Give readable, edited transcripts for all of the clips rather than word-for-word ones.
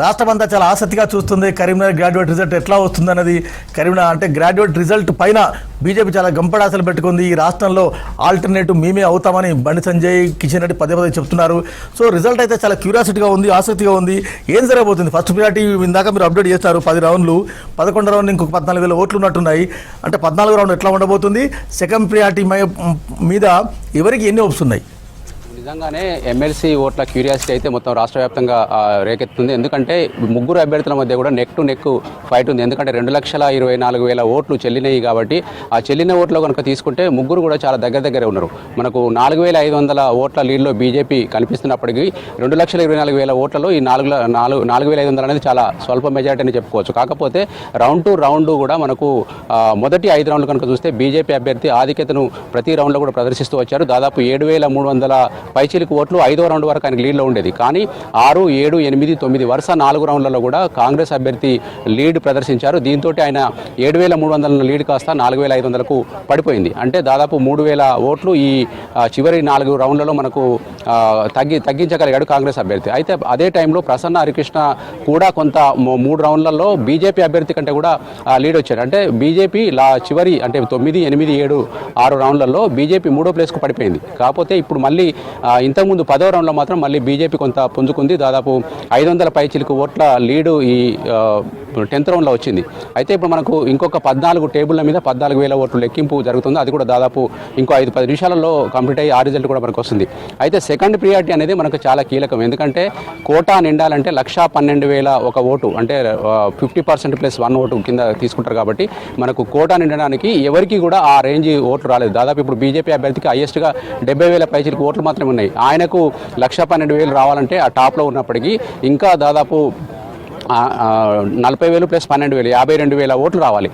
రాష్ట్రమంతా చాలా ఆసక్తిగా చూస్తుంది కరీంనగర్ గ్రాడ్యుయేట్ రిజల్ట్ ఎట్లా వస్తుందన్నది. కరీంనగర్ అంటే గ్రాడ్యుయేట్ రిజల్ట్ పైన బీజేపీ చాలా గంపడాసలు పెట్టుకుంది. ఈ రాష్ట్రంలో ఆల్టర్నేటివ్ మేమే అవుతామని బండి సంజయ్, కిషన్ రెడ్డి పదే చెప్తున్నారు. సో రిజల్ట్ అయితే చాలా క్యూరియాసిటీగా ఉంది, ఆసక్తిగా ఉంది. ఏం జరగబోతుంది? ఫస్ట్ ప్రియారిటీ ఇందాక మీరు అప్డేట్ చేస్తారు 10 రౌండ్లు, 11 రౌండ్ ఇంకొక 14,000 ఓట్లు ఉన్నట్టున్నాయి. అంటే 14 రౌండ్ ఎట్లా ఉండబోతుంది? సెకండ్ ప్రియారిటీ మీద ఎవరికి ఎన్ని వస్తున్నాయి? నిజంగానే ఎమ్మెల్సీ ఓట్ల క్యూరియాసిటీ అయితే మొత్తం రాష్ట్ర వ్యాప్తంగా రేకెత్తుంది. ఎందుకంటే ముగ్గురు అభ్యర్థుల మధ్య కూడా నెక్ టు నెక్ ఫైట్ ఉంది. ఎందుకంటే 2,24,000 ఓట్లు చెల్లినాయి కాబట్టి ఆ చెల్లిన ఓట్లో కనుక తీసుకుంటే ముగ్గురు కూడా చాలా దగ్గరే ఉన్నారు. మనకు 4,500 ఓట్ల లీడ్లో బీజేపీ కనిపిస్తున్నప్పటికీ 2,24,000 ఓట్లలో ఈ 4,500 అనేది చాలా స్వల్ప మెజార్టీ అని చెప్పుకోవచ్చు. కాకపోతే రౌండ్ టు రౌండ్ కూడా మనకు మొదటి 5 రౌండ్లు కనుక చూస్తే బీజేపీ అభ్యర్థి ఆధిక్యతను ప్రతి రౌండ్లో కూడా ప్రదర్శిస్తూ వచ్చారు. దాదాపు 7,300 పైచిలకు ఓట్లు 5వ రౌండ్ వరకు ఆయనకు లీడ్లో ఉండేది. కానీ 6, 7, 8, 9 వరుస 4 రౌండ్లలో కూడా కాంగ్రెస్ అభ్యర్థి లీడ్ ప్రదర్శించారు. దీంతో ఆయన 7,300 లీడ్ కాస్త 4,500కు పడిపోయింది. అంటే దాదాపు 3,000 ఓట్లు ఈ చివరి 4 రౌండ్లలో మనకు తగ్గించగలిగాడు కాంగ్రెస్ అభ్యర్థి. అయితే అదే టైంలో ప్రసన్న హరికృష్ణ కూడా కొంత 3 రౌండ్లలో బీజేపీ అభ్యర్థి కంటే కూడా లీడ్ వచ్చారు. అంటే బీజేపీ చివరి అంటే 9, 8, 7, 6 రౌండ్లలో బీజేపీ 3వ ప్లేస్కు పడిపోయింది. కాకపోతే ఇప్పుడు మళ్ళీ ఇంతకుముందు 10వ రౌండ్లో మాత్రం మళ్ళీ బీజేపీ కొంత పుంజుకుంది. దాదాపు 500 పైచిలకు ఓట్ల లీడు ఈ 10th రౌండ్లో వచ్చింది. అయితే ఇప్పుడు మనకు ఇంకొక 14 టేబుల్ల మీద 14,000 ఓట్లు లెక్కింపు జరుగుతుంది. అది కూడా దాదాపు ఇంకో 5-10 నిమిషాలలో కంప్లీట్ అయ్యి ఆ రిజల్ట్ కూడా మనకు వస్తుంది. అయితే సెకండ్ ప్రియారిటీ అనేది మనకు చాలా కీలకం. ఎందుకంటే కోటా నిండాలంటే 1,12,000 ఓటు అంటే 50% ప్లస్ 1 ఓటు కింద తీసుకుంటారు. కాబట్టి మనకు కోటా నిండడానికి ఎవరికి కూడా ఆ రేంజ్ ఓట్లు రాలేదు. దాదాపు ఇప్పుడు బీజేపీ అభ్యర్థికి హైయెస్ట్గా 70,000 పైచిలకు ఓట్లు మాత్రమే ఉన్నాయి. ఆయనకు 1,12,000 రావాలంటే ఆ టాప్లో ఉన్నప్పటికీ ఇంకా దాదాపు 40,000 ప్లస్ 12,000 52,000 ఓట్లు రావాలి.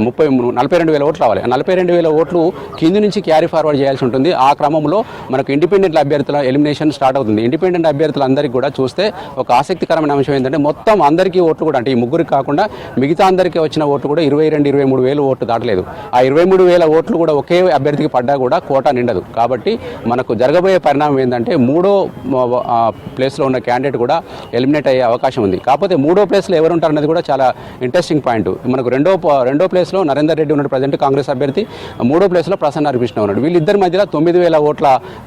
42,000 ఓట్లు రావాలి. 42,000 ఓట్లు కింది నుంచి క్యారీ ఫార్వర్డ్ చేయాల్సి ఉంటుంది. ఆ క్రమంలో మనకు ఇండిపెండెంట్ అభ్యర్థుల ఎలిమినేషన్ స్టార్ట్ అవుతుంది. ఇండిపెండెంట్ అభ్యర్థులందరికీ కూడా చూస్తే ఒక ఆసక్తికరమైన అంశం ఏంటంటే మొత్తం అందరికీ ఓట్లు కూడా అంటే ఈ ముగ్గురికి కాకుండా మిగతా అందరికీ వచ్చిన ఓట్లు కూడా 22,000-23,000 ఓట్లు దాటలేదు. ఆ 23,000 ఓట్లు కూడా ఒకే అభ్యర్థికి పడ్డా కూడా కోటా నిండదు. కాబట్టి మనకు జరగబోయే పరిణామం ఏంటంటే 3వ ప్లేస్లో ఉన్న క్యాండిడేట్ కూడా ఎలిమినేట్ అయ్యే అవకాశం ఉంది. కాకపోతే 3వ ప్లేస్లో ఎవరు ఉంటారు అనేది కూడా చాలా ఇంట్రెస్టింగ్ పాయింట్. మనకు రెండో ప్లేస్లో నరేందర్ రెడ్డి ఉన్నాడు ప్రజెంట్ కాంగ్రెస్ అభ్యర్థి. 3వ ప్లేస్లో ప్రసన్న హరికృష్ణ ఉన్నాడు. వీళ్ళిద్దరి మధ్యలో 9,000 ఓట్ల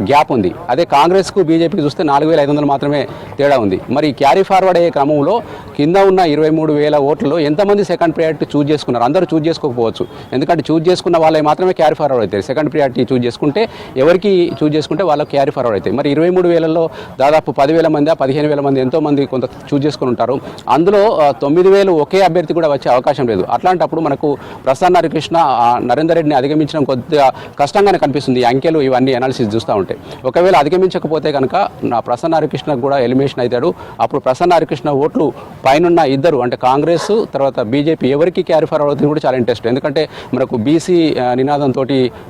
గ్యాప్ ఉంది. అదే కాంగ్రెస్కు బీజేపీకి చూస్తే 4,500 మాత్రమే తేడా ఉంది. మరి క్యారీ ఫార్వర్డ్ అయ్యే క్రమంలో కింద ఉన్న 23,000 ఓట్లలో ఎంతమంది సెకండ్ ప్రియారిటీ చూజ్ చేసుకున్నారు? అందరూ చూజ్ చేసుకోకపోవచ్చు. ఎందుకంటే చూజ్ చేసుకున్న వాళ్ళకి మాత్రమే క్యారీ ఫార్వర్డ్ అవుతాయి. సెకండ్ ప్రియారిటీ చూజ్ చేసుకుంటే ఎవరికి చూజ్ చేసుకుంటే వాళ్ళకి క్యారీ ఫార్వర్డ్ అవుతాయి. మరి 23,000లో దాదాపు 10,000 మంది 15,000 మంది ఎంతోమంది కొంత చూజ్ చేసుకుని ఉంటారు. అందులో 9,000 ఒకే అభ్యర్థి కూడా వచ్చే అవకాశం లేదు. అట్లాంటప్పుడు మనకు ప్రసన్న హరికృష్ణ నరేందర్ రెడ్డిని అధిగమించడం కొద్దిగా కష్టంగానే కనిపిస్తుంది. ఈ అంకెలు ఇవన్నీ అనాలిసిస్ చూస్తూ ఉంటే ఒకవేళ అధిగమించకపోతే కనుక నా ప్రసన్న హరికృష్ణకు కూడా ఎలిమినేషన్ అవుతాడు. అప్పుడు ప్రసన్న హరికృష్ణ ఓట్లు పైనున్న ఇద్దరు అంటే కాంగ్రెస్ తర్వాత బీజేపీ ఎవరికి క్యారీ ఫార్వర్డ్ అవుతుంది కూడా చాలా ఇంట్రెస్ట్. ఎందుకంటే మనకు బీసీ నినాదంతో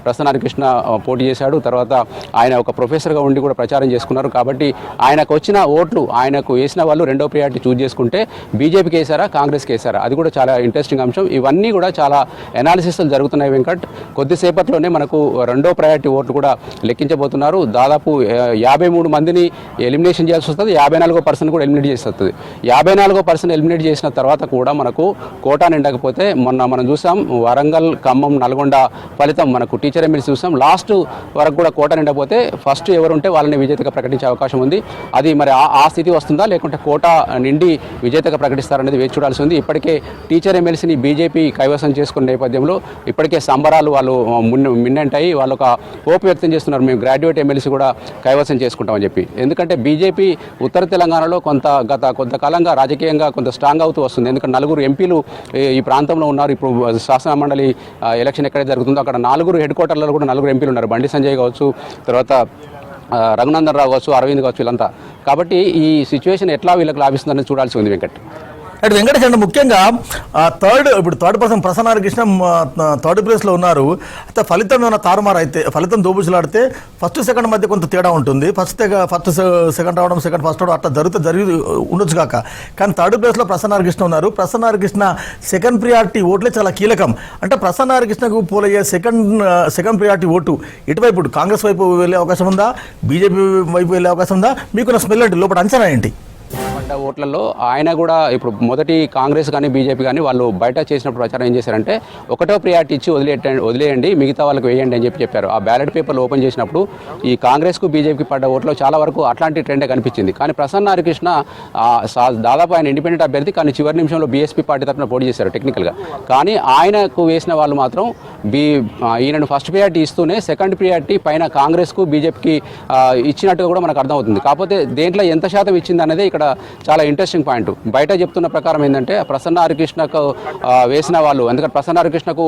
ప్రసన్న హరికృష్ణ పోటీ చేశాడు. తర్వాత ఆయన ఒక ప్రొఫెసర్గా ఉండి కూడా ప్రచారం చేసుకున్నారు. కాబట్టి ఆయనకు వచ్చిన ఓట్లు ఆయనకు వేసిన వాళ్ళు 2వ ప్రియారిటీ చూజ్ చేసుకుంటే బీజేపీకి వేసారా కాంగ్రెస్కి వేసారా అది కూడా చాలా ఇంట్రెస్టింగ్ అంశం. ఇవన్నీ కూడా చాలా అనాలిసిస్లు జరుగుతున్నాయి వెంకట్. కొద్దిసేపట్లోనే మనకు 2వ ప్రయారిటీ ఓట్లు కూడా లెక్కించబోతున్నారు. దాదాపు 53 మందిని ఎలిమినేషన్ చేయాల్సి వస్తుంది. 54% కూడా ఎలిమినేట్ చేసి వస్తుంది. 54% ఎలిమినేట్ చేసిన తర్వాత కూడా మనకు కోటా నిండకపోతే మొన్న మనం చూసాం వరంగల్, ఖమ్మం, నల్గొండ ఫలితం మనకు టీచర్ ఎమ్మెల్సీ చూసాం. లాస్ట్ వరకు కూడా కోటా నిండకపోతే ఫస్ట్ ఎవరుంటే వాళ్ళని విజేతగా ప్రకటించే అవకాశం ఉంది. అది మరి ఆ స్థితి వస్తుందా లేకుంటే కోటా నిండి విజేతగా ప్రకటిస్తారనేది వేచి చూడాల్సి ఉంది. ఇప్పటికే టీచర్ ఎమ్మెల్సీని బీజేపీ కైవసం చేసుకున్న నేపథ్యంలో ఇప్పటికే సంబరాలు వాళ్ళు మిన్నంటాయి. వాళ్ళు ఒక హోప్ వ్యక్తం చేస్తున్నారు, మేము గ్రాడ్యుయేట్ ఎమ్మెల్సీ కూడా కైవసం చేసుకుంటామని చెప్పి. ఎందుకంటే బీజేపీ ఉత్తర తెలంగాణలో కొంతకాలంగా రాజకీయంగా కొంత స్ట్రాంగ్ అవుతూ వస్తుంది. ఎందుకంటే 4 ఎంపీలు ఈ ప్రాంతంలో ఉన్నారు. ఇప్పుడు శాసన మండలి ఎలక్షన్ ఎక్కడైతే జరుగుతుందో అక్కడ 4 హెడ్ క్వార్టర్లలో కూడా 4 ఎంపీలు ఉన్నారు. బండి సంజయ్ కావచ్చు, తర్వాత రఘునందన్ రావు కావచ్చు, అరవింద్ కావచ్చు, వీళ్ళంతా. కాబట్టి ఈ సిచ్యువేషన్ ఎట్లా వీళ్ళకి లాభిస్తుందని చూడాల్సి ఉంది వెంకట్. అంటే వెంకటేష్ అంటే ముఖ్యంగా third person Prasanna Harikrishna 3rd ప్లేస్లో ఉన్నారు. అయితే ఫలితం ఏమైనా తారుమారు అయితే ఫలితం దోబుచులాడితే ఫస్ట్ సెకండ్ మధ్య కొంత తేడా ఉంటుంది. ఫస్ట్ సెకండ్ రావడం సెకండ్ ఫస్ట్ రావడం అట్లా జరిగి ఉండొచ్చు కాక. కానీ 3rd ప్లేస్లో ప్రసన్న హరికృష్ణ ఉన్నారు. ప్రసన్న హరికృష్ణ సెకండ్ ప్రియారిటీ ఓట్లే చాలా కీలకం. అంటే ప్రసన్న హరికృష్ణకు పోలయ్యే సెకండ్ ప్రియారిటీ ఓటు ఇటువైపు కాంగ్రెస్ వైపు వెళ్ళే అవకాశం ఉందా, బీజేపీ వైపు వెళ్ళే అవకాశం ఉందా? మీకున్న స్మెల్ అంటే లోపల అంచనా ఏంటి? పడ్డ ఓట్లలో ఆయన కూడా ఇప్పుడు మొదటి కాంగ్రెస్ కానీ బీజేపీ కానీ వాళ్ళు బయట చేసినప్పుడు ప్రచారం ఏం చేశారంటే ఒకటో ప్రియారిటీ ఇచ్చి వదిలేయండి మిగతా వాళ్ళకి వేయండి అని చెప్పారు. ఆ బ్యాలెట్ పేపర్లు ఓపెన్ చేసినప్పుడు ఈ కాంగ్రెస్కు బీజేపీకి పడ్డ ఓట్లో చాలా వరకు అట్లాంటి ట్రెండే కనిపించింది. కానీ ప్రసన్న హరికృష్ణ దాదాపు ఆయన ఇండిపెండెంట్ అభ్యర్థి, కానీ చివరి నిమిషంలో బీఎస్పీ పార్టీ తరఫున పోటీ చేశారు టెక్నికల్గా. కానీ ఆయనకు వేసిన వాళ్ళు మాత్రం ఈయనను ఫస్ట్ ప్రియారిటీ ఇస్తూనే సెకండ్ ప్రియారిటీ పైన కాంగ్రెస్కు బీజేపీకి ఇచ్చినట్టుగా కూడా మనకు అర్థమవుతుంది. కాకపోతే దేంట్లో ఎంత శాతం ఇచ్చింది అనేది ఇక్కడ చాలా ఇంట్రెస్టింగ్ పాయింట్. బయట చెప్తున్న ప్రకారం ఏంటంటే ప్రసన్న హరికృష్ణకు వేసిన వాళ్ళు, ఎందుకంటే ప్రసన్న హరికృష్ణకు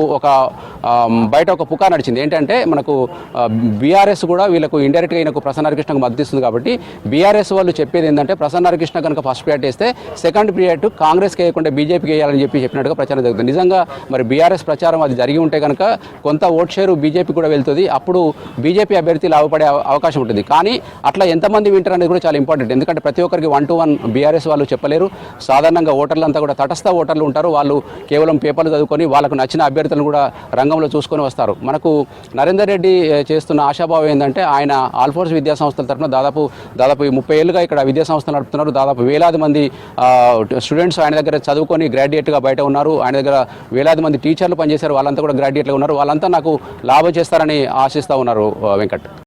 బయట ఒక పుకార్ నడిచింది ఏంటంటే మనకు బీఆర్ఎస్ కూడా వీళ్ళకు ఇండైరెక్ట్గా ఈయనకు ప్రసన్న హరికృష్ణకు మద్దతు ఇస్తుంది కాబట్టి బీఆర్ఎస్ వాళ్ళు చెప్పేది ఏంటంటే ప్రసన్న హరికృష్ణ కనుక ఫస్ట్ ప్రియారిటీ ఇస్తే సెకండ్ ప్రియారిటీ కాంగ్రెస్కి వేయకుండా బీజేపీకి వేయాలని చెప్పినట్టుగా ప్రచారం జరుగుతుంది. నిజంగా మరి బీఆర్ఎస్ ప్రచారం అది జరిగి ఉంటే కనుక కొంత ఓట్ షేరు బీజేపీ కూడా వెళ్తుంది, అప్పుడు బీజేపీ అభ్యర్థి లాభపడే అవకాశం ఉంటుంది. కానీ అట్లా ఎంతమంది వింటారు అనేది కూడా చాలా ఇంపార్టెంట్. ఎందుకంటే ప్రతి ఒక్కరికి 1-to-1 బీఆర్ఎస్ వాళ్ళు చెప్పలేరు. సాధారణంగా ఓటర్లు అంతా కూడా తటస్థ ఓటర్లు ఉంటారు. వాళ్ళు కేవలం పేపర్లు చదువుకొని వాళ్ళకు నచ్చిన అభ్యర్థులను కూడా రంగంలో చూసుకొని వస్తారు. మనకు నరేందర్ రెడ్డి చేస్తున్న ఆశాభావం ఏంటంటే ఆయన ఆల్ఫోర్స్ విద్యా సంస్థల తరఫున దాదాపు 30 ఏళ్ళుగా ఇక్కడ విద్యా సంస్థలు నడుపుతున్నారు. దాదాపు వేలాది మంది స్టూడెంట్స్ ఆయన దగ్గర చదువుకొని గ్రాడ్యుయేట్గా బయట ఉన్నారు. ఆయన దగ్గర వేలాది మంది టీచర్లు పనిచేశారు, వాళ్ళంతా కూడా గ్రాడ్యుయేట్గా ఉన్నారు. వాళ్ళంతా నాకు లాభం చేస్తారని ఆశిస్తూ ఉన్నారు వెంకట్.